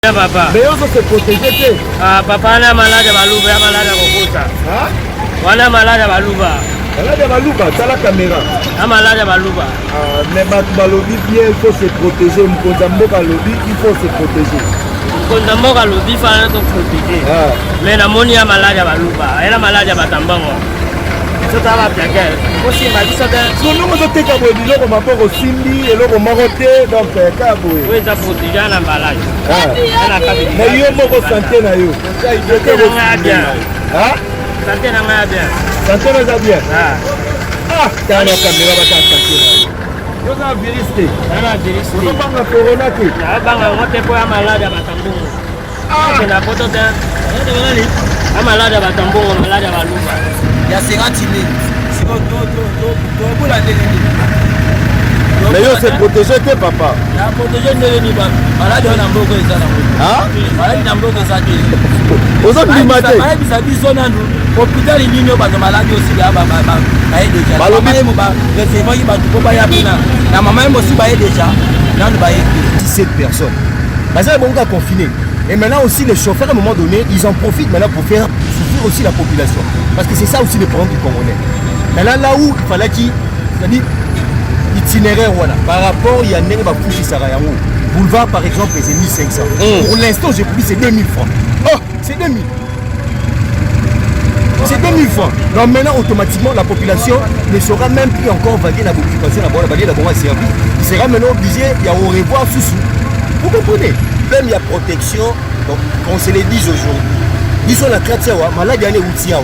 Papa. Mais on se protéger. Ah, papa, on a malade à Balouba, malade à Rokosa. Hein? On a malade à Balouba. Malade à Balouba, c'est la caméra. On a malade à Balouba. Ah, mais Balobi, bien, il faut se protéger. Mkonzambo Balobi, il faut se protéger. Mkonzambo Balobi, il faut se protéger. Mais la moni a malade à Balouba. Elle a malade à Batambango. C'est ça la blague. Aussi, ma vie, ça doit. Si on nous dit que vous dites que vous avez Simbi et l'autre Maroté, donc, Kaboué. Oui, ça protège la malade. Mais il y a une santé. Santé n'a bien. Hein? Santé n'a bien. Santé n'a bien. Ah, tu as la caméra, tu as santé. Vous avez virus. Vous avez un corona. Vous avez un malade à Batambango. C'est la photo d'un. Un malade à Batambango, un malade à Balouba. Il y a 50 000. C'est bon, tout la télé. Mais yo se protéger tes papa. La protéger ne l'est pas. Malade on a beaucoup de ça. Hein? Malade on a beaucoup de ça. Aux autres du matin. Malade ils habitent son nom. Hôpital il n'y a pas de maladie aussi là. Bah déjà. Maman est mobile. Récemment il va tout pas y avoir. La maman est aussi bah déjà. Là nous bah 17 personnes. Bah ça bon gars confiné. Et maintenant aussi les chauffeurs à un moment donné ils en profitent maintenant pour faire souffrir aussi la population. Parce que c'est ça aussi le problème du Congolais. Maintenant là où il fallait qu'il c'est-à-dire itinéraire voilà. Par rapport il y a un bafouchi Sarayango. Boulevard par exemple c'est 1500. Pour l'instant j'ai pris c'est 2000 francs. Oh c'est 2000. C'est 2000 francs. Donc maintenant automatiquement la population ne sera même plus encore vaguer la occupation la vaguer la bonne service. Il sera maintenant obligé il y a au revoir sous. Vous comprenez? Même il y a protection. Donc on se les dit aujourd'hui. Ils ont la crainte, malade, il y a des outils, on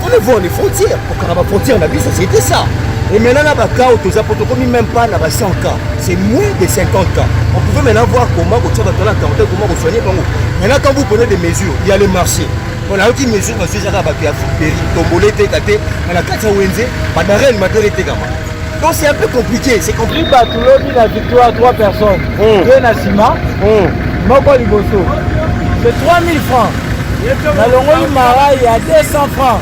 le voit les frontières. Pour qu'on ait des frontières, on a vu ça, c'était ça. Et maintenant, là, même pas 100 cas. C'est moins de 50 cas. On pouvait maintenant voir comment vous soignez. Maintenant, quand vous prenez des mesures, il y a le marché. On a aussi des mesures, parce que j'ai donc c'est un peu compliqué. C'est compliqué. Batoulobi la victoire à 3 personnes. Deux Nassima, Moko Liboso. C'est 3000 francs. Dans le Mara, il y a 200 francs.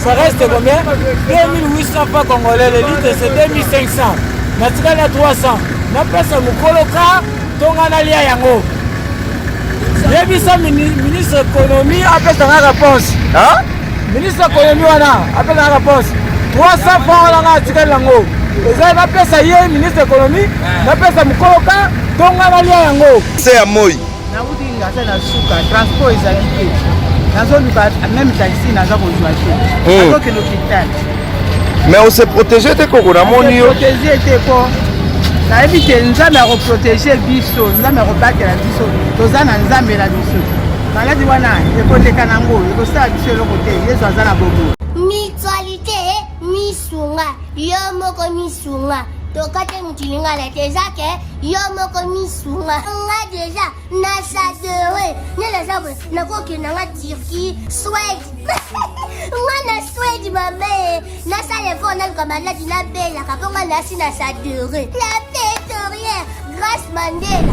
Ça reste combien? 2800 francs congolais. Le litre, c'est 2500. Natikala à 300. Napesa Mukoloka, Tongana Lia Yango. Ministre de l'économie appelle la réponse. Hein? Ministre de l'économie appelle la réponse. 300 francs on a Natikala Yango. Les gens appellent ça hier, ministre de l'économie. Napesa Mukoloka, Tongana Lia Yango. C'est à moi. Transport ezali même taxi naza kozwa te azoke l'hôpital mais on s'est protégé te koko na moni yo protégé te po nayebi te nzambe akoprotege biso nzambe akobatela biso toza na nzambe na biso maladi wana ekoteka nango ekosala biso eloko te yesu aza na bobo mitualité misunga yo moko misunga tokate mutilinga la tezake yo moko misunga nga deja na sadere nela sabe na koki na nga Turquie Suède nga na Suède mame na sale fona kama la dina bella kaponga na sina sadere la pétrolière Grâce Mandela.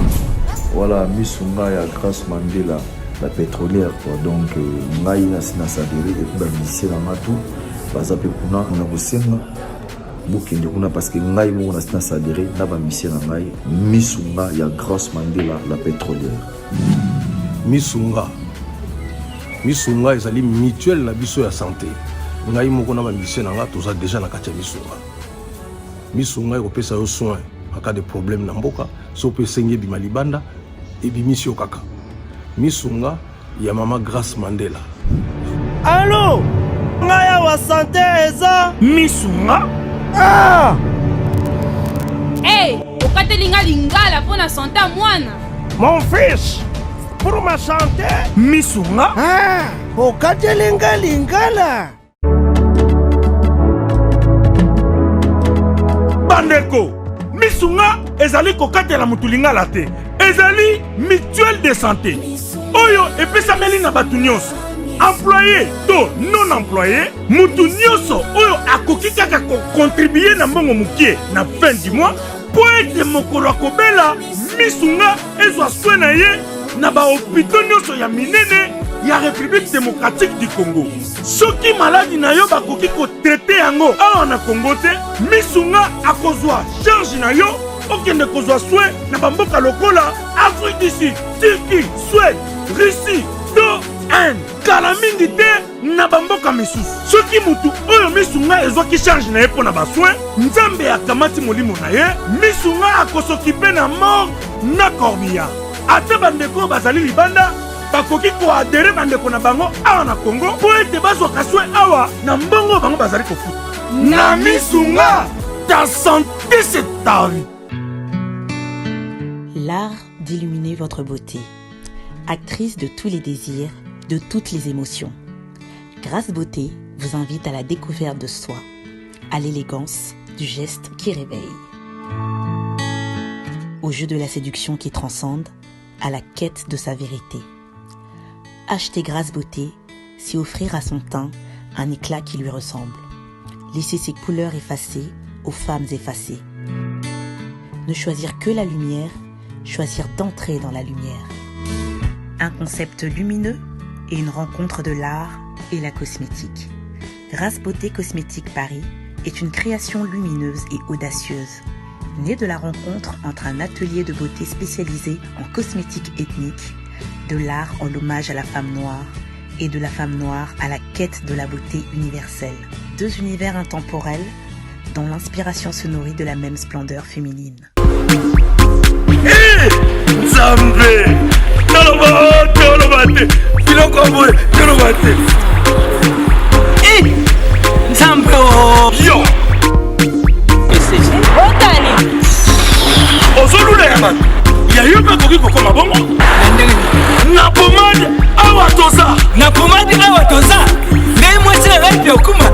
Voilà misunga ya Grâce Mandela la pétrolière quoi donc ngai na sina sadere et puis ba lycée na matu baza pe kuna na kosenga bokende kuna parce que ngai mo na sina sadere na ba mission na ngai misunga ya Grâce Mandela la pétrolière misunga ezali mutuelle na biso ya santé ngai moko na ba mission na nga toza déjà na kati ya misunga ekopesa yo soin en cas de problème na mboka so pe sengi bima libanda et bimisio kaka misunga ya mama Grâce Mandela. Allô ngaya wa santé eza misunga. Ah! Hey, okatelinga lingala pour la santé à mwana. Mon fils, pour ma santé, misunga. Ah, okatelinga lingala. Bandeko, misunga ezali kokatela mutu lingala te. Ezali mutuelle de santé. Oyo epesameli na batu nyonso. Employé to non employé mutu nyonso oyo akoki kaka contribuer na mbongo mukie na fin du mois po ete mokolo akobela misunga ezwa soin na ye na ba hôpital nyonso ya minene ya République démocratique du Congo. Soki maladi na yo bakoki ko traiter yango awa na Congo te misunga akozwa charge na yo okende kozwa soin na bamboka lokola Afrique du Sud, Turquie, Suède, Russie, to Inde. Kala mingi te na bamboka misusu. Soki mutu oyo misunga ezwaki charge na ye mpo na basoin, Nzambe akamati molimo na ye, misunga akosokipe na mort na corbillard. Ate bandeko bazali libanda, bakoki koadere bandeko na bango awa na Congo po ete bazwaka soin awa na mbongo bango bazali kofuta. Na misunga, ta santé c'est ta vie. L'art d'illuminer votre beauté. Actrice de tous les désirs, de toutes les émotions. Grâce Beauté vous invite à la découverte de soi, à l'élégance du geste qui réveille. Au jeu de la séduction qui transcende, à la quête de sa vérité. Acheter Grâce Beauté, c'est offrir à son teint un éclat qui lui ressemble. Laisser ses couleurs effacées aux femmes effacées. Ne choisir que la lumière, choisir d'entrer dans la lumière. Un concept lumineux et une rencontre de l'art et la cosmétique. Grâce Beauté Cosmétique Paris est une création lumineuse et audacieuse, née de la rencontre entre un atelier de beauté spécialisé en cosmétique ethnique, de l'art en hommage à la femme noire et de la femme noire à la quête de la beauté universelle. Deux univers intemporels dont l'inspiration se nourrit de la même splendeur féminine. Hey, Nzambe! Nzambe yo otani ozolula ya bato ya yo mpe koki kokoma bongo na pomade awa toza ngai mwasi na ngai mpe okuma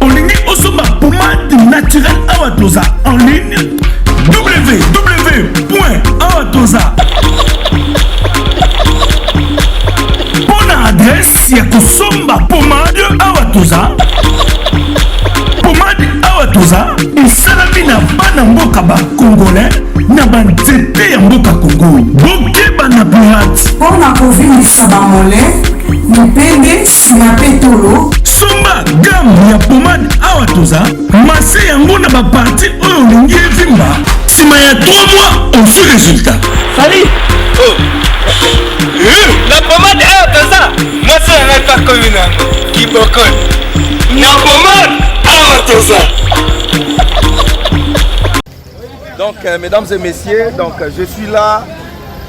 olingi osomba pomade naturelle awa toza en ligne www.awatoza. Pour l'adresse, il y a Kosomba Pomade Awatoza. Pomade Awatoza, il salami na bana mboka ba congolais, na ba nzete ya mboka Congo. Bokeba na pirate. Pour na kovinisa ba mole, mipende sima petolo. Somba gamme ya pomade Awatoza, masse yango na ba parti oyo olingi evimba. Sima ya 3 mois, on fait résultat. Salut. Oh. La pommade Awatoza. Moi ça n'est pas comme une qui bocole. La pommade Awatoza. Donc mesdames et messieurs, donc je suis là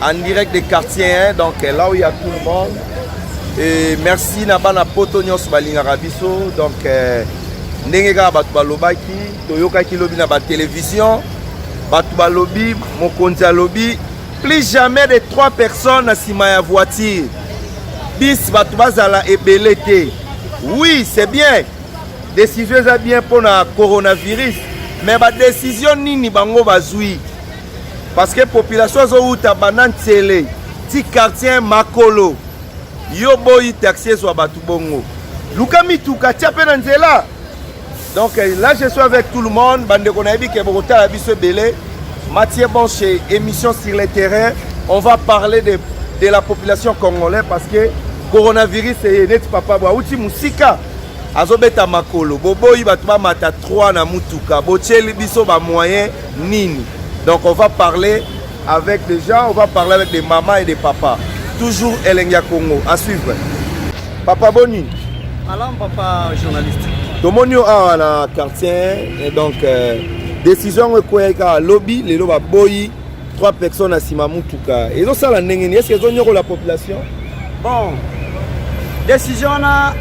en direct des quartiers 1, donc là où il y a tout le monde. Et merci Nabana Potonyos Balinga Rabiso, donc Nengega Batouba Lobaki, Toyokaki Lobi na ba télévision. Batouba lobby, Mokonzi lobby, plus jamais de 3 personnes à Simaya voiture. Bis Batouba Zala et Belete. Oui, c'est bien. Décision est bien pour le coronavirus. Mais la décision nini bango bazui. Parce que la population zouta banan télé, ti quartier Makolo. Yo boy taxi sur Batoubongo. Lukami tuka tiape nanzela. Donc là je suis avec tout le monde, bande konabi ke bokota la biso belé. Mathieu Bonché, émission sur le terrain. On va parler de la population congolaise parce que coronavirus est net papa ba uti musika. Azobeta makolo. Bobo ibatuma mata 3 na mutuka. Bocheli biso ba moyen nini. Donc on va parler avec des gens, on va parler avec des mamans et des papas. Toujours Elenga Congo. À suivre. Papa Boni. Malam papa journaliste. Tomonio a na quartier et donc décision quoi lobby les loba boyi 3 personnes à Simamutuka. Et donc ça la ndengeni est-ce qu'ils ont la population? Bon. Décision na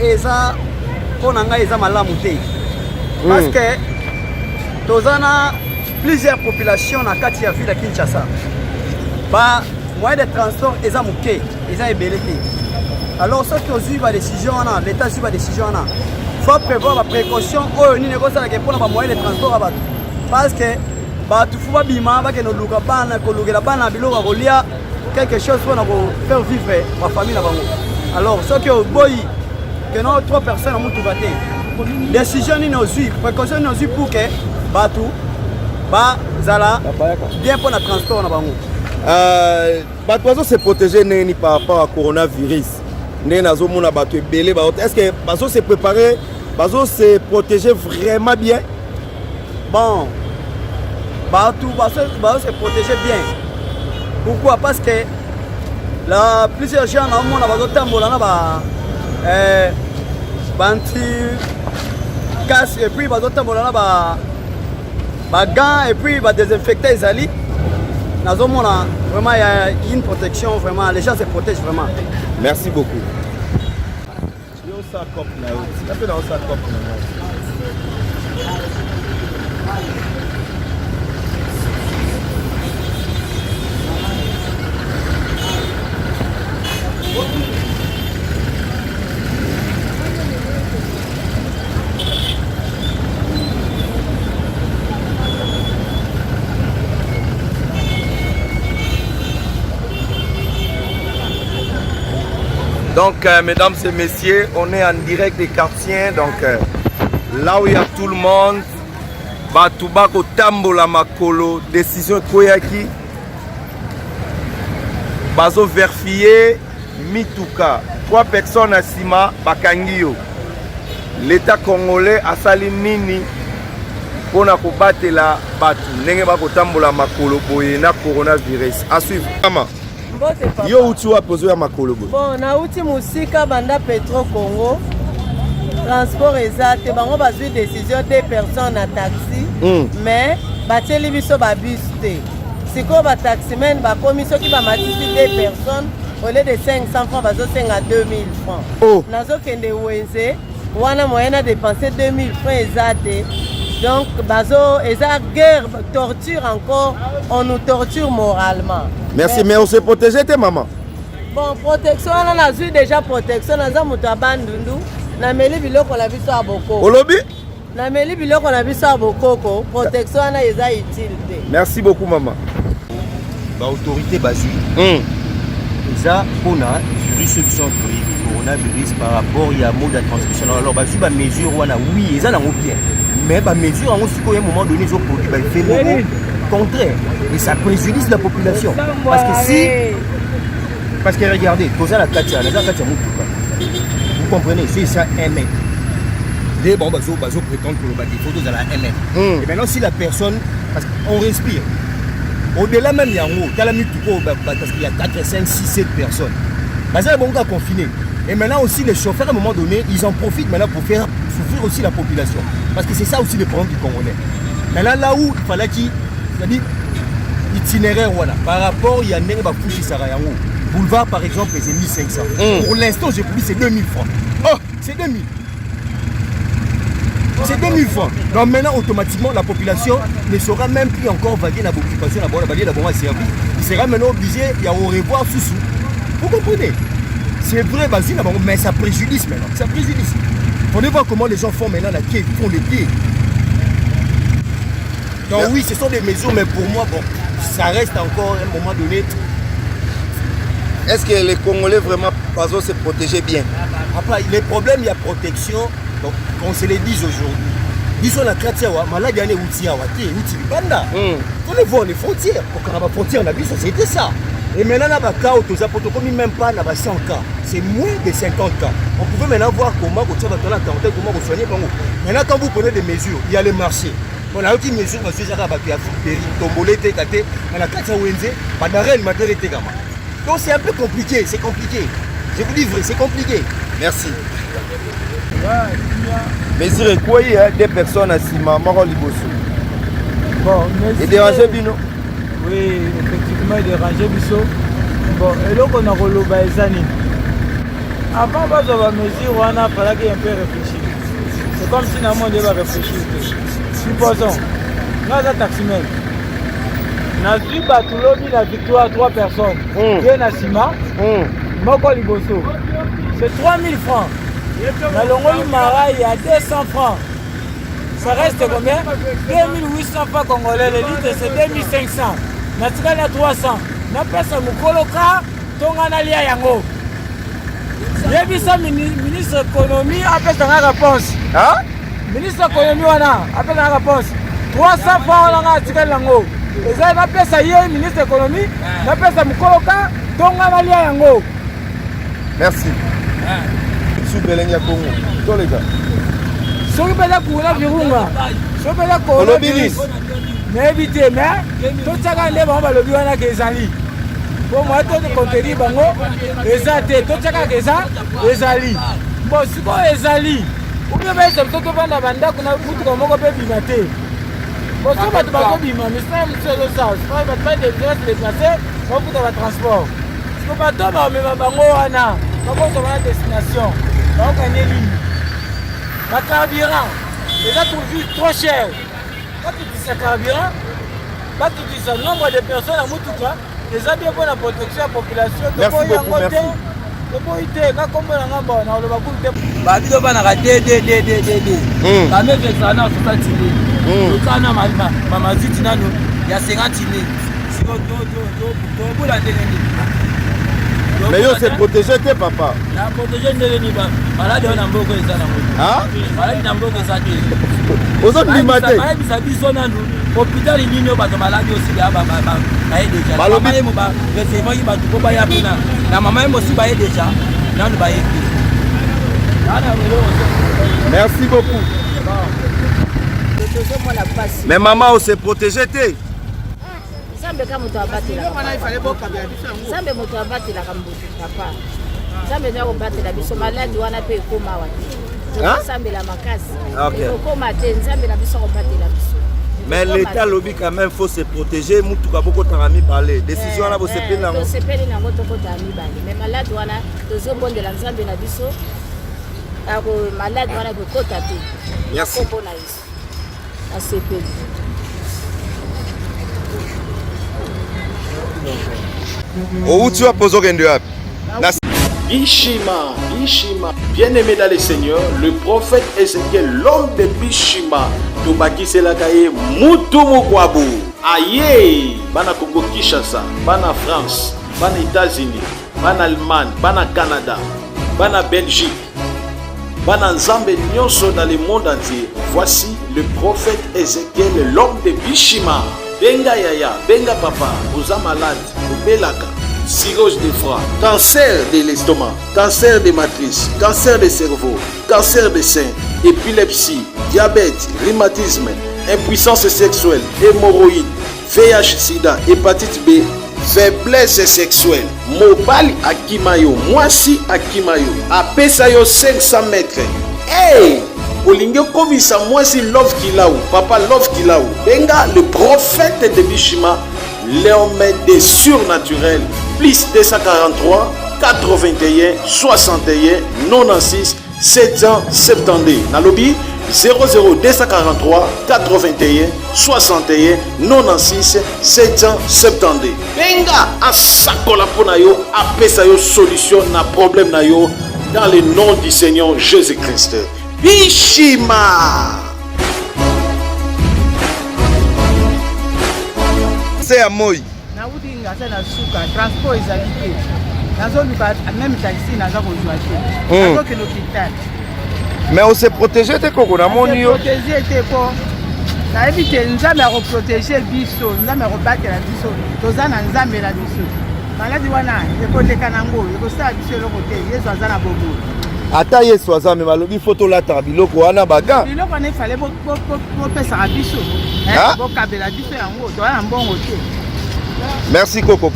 eza konanga eza malamu te. Parce que tozana plusieurs populations na kati ya ville de Kinshasa. Ba moyen de transport eza muke, eza ebele te. Alors ce que ozui ba décision na l'état suit ba décision na faut prévoir la précaution au ni négocie avec pour la moyen de transport à bateau parce que bateau faut pas bima ba que no luka bana ko lugela bana biloko kolia quelque chose pour faire vivre ma famille là-bas. Alors ce que boy que non 3 personnes à mutu baté décision ni nos suivre précaution nos suivre pour que bateau ba zala bien pour le transport na bango. Bateau se protéger ni par rapport à coronavirus. Est-ce que Bazo s'est préparé, Bazo s'est protégé vraiment bien? Bon, tout va se protéger bien. Pourquoi? Parce que là, plusieurs gens dans le monde anti-casse et puis ils vont gants et puis ils vont désinfecter les alliés. Dans le monde, vraiment, il y a une protection, vraiment, les gens se protègent vraiment. Merci beaucoup. Donc, mesdames et messieurs, on est en direct des quartiers. Donc, là où il y a tout le monde, Batubako Tambola Makolo, décision Koyaki, Bazo Verfier, Mituka, 3 personnes à Sima, Bakangio. L'État congolais a sali nini pour combattre la Batu. Nenge Bako Tambola Makolo, Boyena coronavirus. À suivre. Yo uti wa pozo ya makolo bo. Bon, na uti musika banda Petro Congo. Transport ezate bango bazui décision 2 personnes à taxi. Mais bateli biso ba bus te. Siko ba taximen ba komisio ki ba matisi 2 personnes au lieu de 500 francs bazo senga 2000 francs. Oh. Nazo kende wenze wana moyenne dépenser 2000 francs ezate. Donc bazo eza guerre torture encore, on nous torture moralement. Merci, mais on se protège, maman. Bon, protection, on a vu déjà protection. On a vu bandundu. Na meli biloko na biso aboko. Olobi? Na meli biloko na biso aboko. Protection na eza utile. Merci beaucoup, maman. Ba autorité basu. Ça, on a virus qui sont pris, coronavirus par rapport à mode de transmission. Alors, basu ba mesure wana oui, ils en ont bien. Mais ba mesure en aussi à un moment donné ils ont produit ba phénomène contraire et ça préjudice la population parce que regardez pour ça la katia vous comprenez c'est ça 1 mètre des bon bazo prétend que le photos à la 1 mètre et maintenant si la personne parce qu'on respire au-delà même il y a en haut t'as la parce qu'il y a 4, 5, 6, 7 personnes parce que bon gars confiné et maintenant aussi les chauffeurs à un moment donné ils en profitent maintenant pour faire souffrir aussi la population parce que c'est ça aussi le problème du Congolais. Maintenant là où il fallait qu'il c'est-à-dire itinéraire voilà par rapport il y a nenge ba fushi sarayango boulevard par exemple c'est 1500 pour l'instant j'ai pris c'est 2000 francs. Oh c'est 2000 c'est 2000 francs. Donc maintenant automatiquement la population ne sera même plus encore vaguer dans l'occupation la bonne service il sera maintenant obligé il y a au revoir sous vous comprenez c'est vrai mais ça préjudice maintenant ça préjudice. On va voir comment les gens font maintenant la quai font les pieds. Donc oui, ce sont des mesures, mais pour moi, bon, ça reste encore à un moment donné. Est-ce que les Congolais vraiment peuvent se protéger bien? Après, les problèmes, il y a protection, donc on se les dit aujourd'hui. Ils sont la quartier, malade, il y a des outils, banda. On les voit les frontières. Pour qu'on ait des frontières, on a vu, c'était ça. Et maintenant, là, même pas 100 cas. C'est moins de 50 cas. On pouvait maintenant voir comment vous soignez. Maintenant, quand vous prenez des mesures, il y a les marchés. On a aussi une mesure parce que j'ai tombolé, on a 4 ONG, pas d'arrêt, donc c'est un peu compliqué, c'est compliqué. Je vous dis vrai, c'est compliqué. Merci. Mesure quoi, il y a des personnes à Sima, Maro Liboso. Bon, et déranger Bino. Oui, effectivement, il déranger Bisso. Bon, et donc on a relobé les années. Avant de faire la mesure, on a fallu un peu réfléchir. C'est comme si nous devons réfléchir. Supposons, nous avons taximen. Nous avons battu la victoire à 3 personnes. Bien à Sima, Moko Liboso. C'est 3000 francs. Dans le Mara, il y a 200 francs. Ça reste combien? 2800 francs congolais. Le litre, c'est 2500. Natikali à 300. Na pesa mukoloka tongana lia yango. Yebisa ministre économie appelle ta réponse. Hein? Ministre économie wana appelle ta réponse. 300 francs wana atikali yango. Eza na pesa ye ministre économie na pesa mukoloka tongana lia yango. Merci. Soubelenya Congo. Tolega. Soki pela kula virunga. Soki pela kula virus. nayebi te mais totiaka nde bango balobi wana ke ezali po moi tokonteni bango eza te totiaka ke ezali bon sikoyo ezali ubie baesa biso tovanda bandako na mutuka moko mpe bima te boso bato bakobima misala mosusu ezosala sikoyo bato badeplace bakuta batransport siko bato bamema bango wana bakozwa wana destination baokanyeli bacarburant eza toujours trop cher bakitisa carburant bakitisa nombre de personnes à mutuka eza bien mpona protection ya population tokoyi yango te tokoyi te ngakombona ngamba na oloba kulu te babi tobanaka dedededede kamevexaa na 60 000 tokana mamaziti nano ya 50 000 siko tobula ndenge nini mais yo c'est protégé te papa na protégé ndenge nini maladi oyo na mboko eza nango maladi na mboko eza te ozobima te bayebisa biso nanu hôpital nini oyo bato maladi osi baye deja mama ye mo baresevaki bato mpo baya mpona na mama ye mosi baye deja nanu baye te merci beaucoup mais maman on s'est protégé te Nzambe ka moto abatelaka Nzambe moto abatelaka mbutu papa Nzambe ndio akobatela biso maladi wana pe ekoma awa te Nzambe la makasi ekoma te Nzambe na biso akobatela biso mais l'état lobby quand même faut se protéger mutuka boko tarami parler décision na bo sepeli nango sepeli nango tokota mibale mais maladi wana tozobondela Nzambe na biso ako maladi wana kokota te merci kompona yesu asepeli outi wapozo kende wapi Bishima, bien-aimé dans le Seigneur, le prophète Ézéchiel, l'homme de Bishima, Tobaki Selakaye, Mutumu Kwabu, Aye, Bana Congo Kinshasa, Bana France, Bana États-Unis, Bana Allemagne, Bana Canada, Bana Belgique, Bana Nzambe Nyonso dans le monde entier. Voici le prophète Ézéchiel, l'homme de Bishima. Benga Yaya, Benga Papa, vous êtes malade, vous belaka. Cirrhose de foie, cancer de l'estomac, cancer de matrice, cancer de cerveau, cancer de sein, épilepsie, diabète, rhumatisme, impuissance sexuelle, hémorroïde, VIH/SIDA, hépatite B, faiblesse sexuelle, mobali akimayo, mwasi akimayo, apesayo 500 mètres. Hey! Olingo komisa mwasi love kilaou, papa love kilaou. Benga le prophète de Bishima, l'homme des surnaturels. Plus 243 81 61 96 772. Nalobi 00243 81 61 96 772. Benga asakola pona yo, apesa yo solution na problème na yo dans le nom du Seigneur Jésus-Christ. Bishima. C'est à moi. nauti ngasa na suka transport ezali te nazoluka même taxi naza kozwa te nazokende hôpital mais on s'est protégé te koko namoni yo protégé te po nayebi te Nzambe akoprotege biso Nzambe akobatela biso toza na Nzambe na biso maladi wana ekoteka nango ekosala biso eloko te Yesu aza na boboyi ata Yesu aza me balobi fo tolataka biloko wana baga biloko wana efale bopesaka biso bokabela biso yango toza na mbongo te. Merci Coco.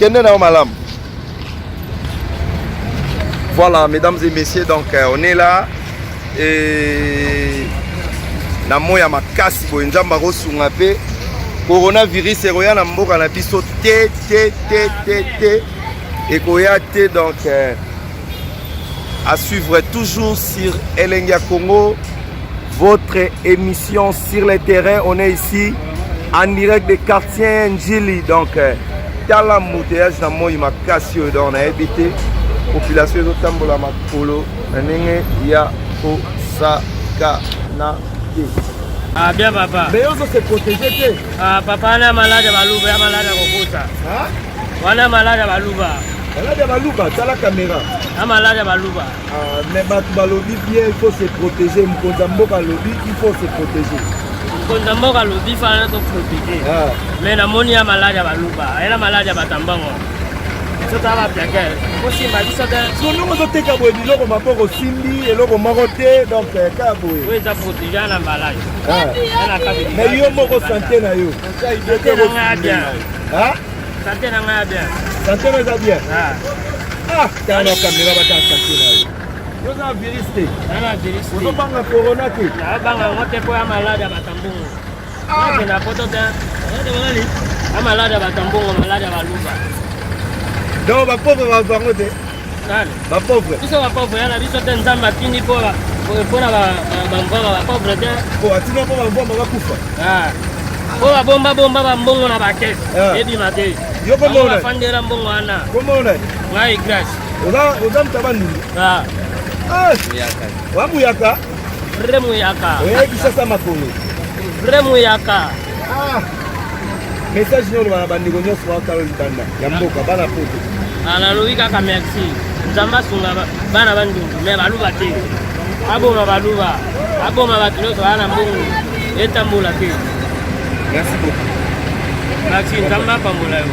Voilà, mesdames et messieurs, donc on est là et namo ya makasi bo njamba ko sungape coronavirus eroya na mboka na biso te et koya te donc à suivre toujours sur Elenga Congo votre émission sur le terrain. On est ici en direct des quartiers Njili donc dans l'embouteillage na moi makasi donc on a évité population de tambola makolo ndenge ya ko sakana te. Ah bien papa. Mais on se protéger te. Ah papa na malade baluba ya malade kokuta. Wana malade baluba. Malade baluba tala caméra. Na malade baluba. Ah mais balobi bien il faut se protéger mkonza mboka lobi il faut se protéger. Mkonza mboka lobi fana to protéger. Mais na moni ya malade baluba. Ela malade batambango. tozala bapyake kosimba biso te ndongo toteka boye biloko maboko osimbi eloko moko te donc kaka boye oyo eza protege na mbalage mais yo moko sante na yo sante na ngai ya bien sante na ngai ya bien sante na eza bien tala na kamera batala sante na yo yo oza na virus te ozobanga corona te naobanga yango te mpo ya malade ya batambongo nakenda poto te ya malade ya batambongo malade ya baluba donc bapauvre bavango te bapauvre biso bapauvre yana biso te nzambe atindi mpona bamvama bapauvre te atina mpo bamvama bakufa mpo babombabomba bambongo na bakese ebima te bafandela mbongo wana komona ngai grâce oza mutaba ndundu wamuyaka vrai muyaka oyebisasa makolo vrai muyaka message nyo oloba na bandeko nyonso bakala libanda ya mboka bana poto nalobi kaka merci nzambe asunga bana bandundu me baluba te aboma baluba aboma bato nyonso baa na mbongo etambola te merci beaucoup merci nzambe apambola yo